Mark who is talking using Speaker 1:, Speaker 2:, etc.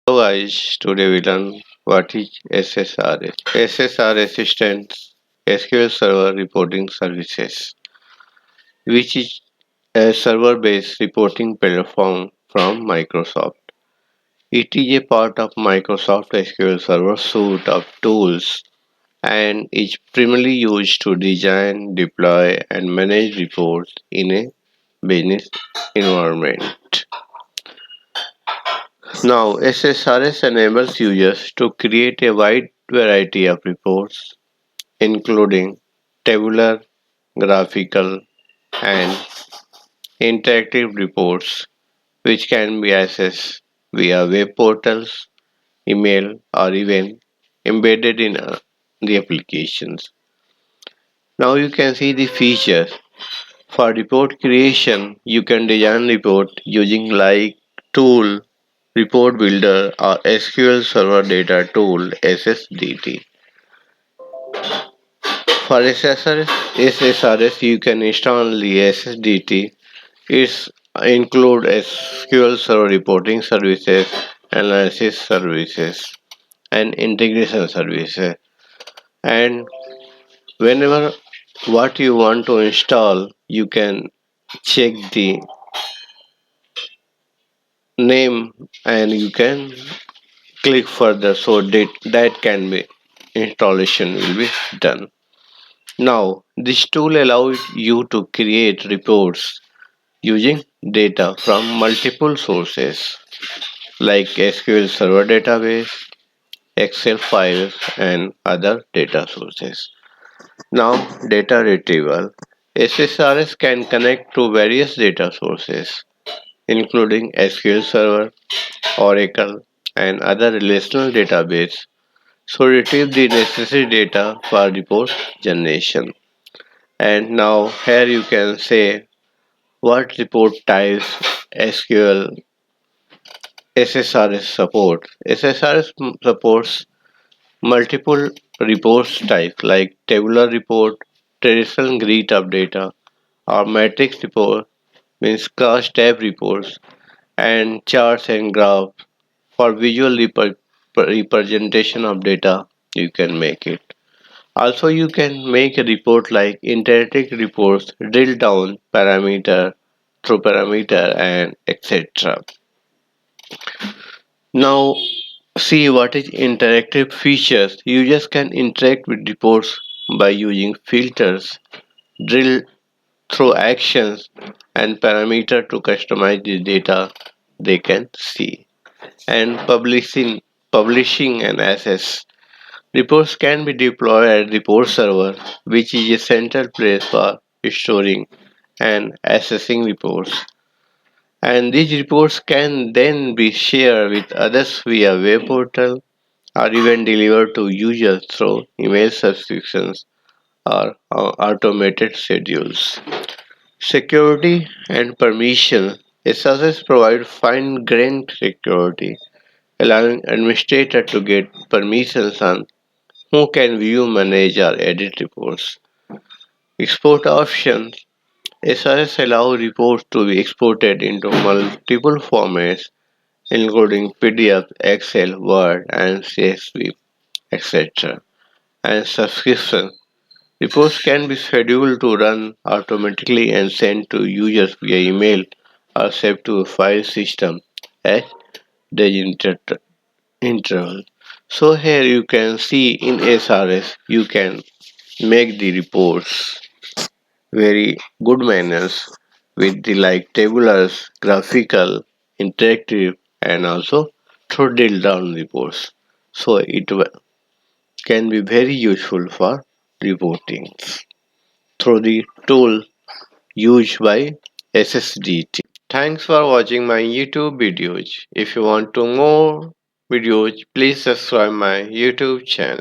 Speaker 1: Hello guys, today we learn what is SSRS. SSRS stands SQL Server Reporting Services, which is a server-based reporting platform from Microsoft. It is a part of Microsoft SQL Server suite of tools and is primarily used to design, deploy, and manage reports in a business environment. Now, SSRS enables users to create a wide variety of reports, including tabular, graphical, and interactive reports, which can be accessed via web portals, email, or even embedded in the applications. Now you can see the features. For report creation, you can design report using like tool, report builder, or SQL Server Data Tool (SSDT). For SSRS, you can install the SSDT. It's include SQL Server Reporting Services, Analysis Services, and Integration Services. And whenever what you want to install, you can check the name and you can click further so that can be installation will be done. Now this tool allows you to create reports using data from multiple sources like SQL Server database, Excel files, and other data sources. Now, data retrieval. SSRS can connect to various data sources, including SQL Server, Oracle, and other relational database, so retrieve the necessary data for report generation. And now, here you can say what report types SQL SSRS supports. SSRS supports multiple reports types like tabular report, traditional grid of data, or matrix report means crosstab reports, and charts and graphs for visual representation of data. You can make it. Also, you can make a report like interactive reports, drill down parameter through parameter and etc. Now, see what is interactive features. Users can interact with reports by using filters, drill through actions, and parameter to customize the data they can see. And publishing and access. Reports can be deployed at report server, which is a central place for storing and accessing reports. And these reports can then be shared with others via web portal or even delivered to users through email subscriptions or automated schedules. Security and permission. SSS provide fine-grained security, allowing administrator to get permissions on who can view, manage, or edit reports. Export options. SRS allow reports to be exported into multiple formats, including PDF, Excel, Word, and CSV, etc. And subscription. Reports can be scheduled to run automatically and sent to users via email or saved to a file system at the interval. So here you can see in SRS you can make the reports very good manners with the like tabulars, graphical, interactive, and also through drill down reports. So it can be very useful for reporting through the tool used by SSDT. Thanks for watching my YouTube videos. If you want to more videos, please subscribe my YouTube channel.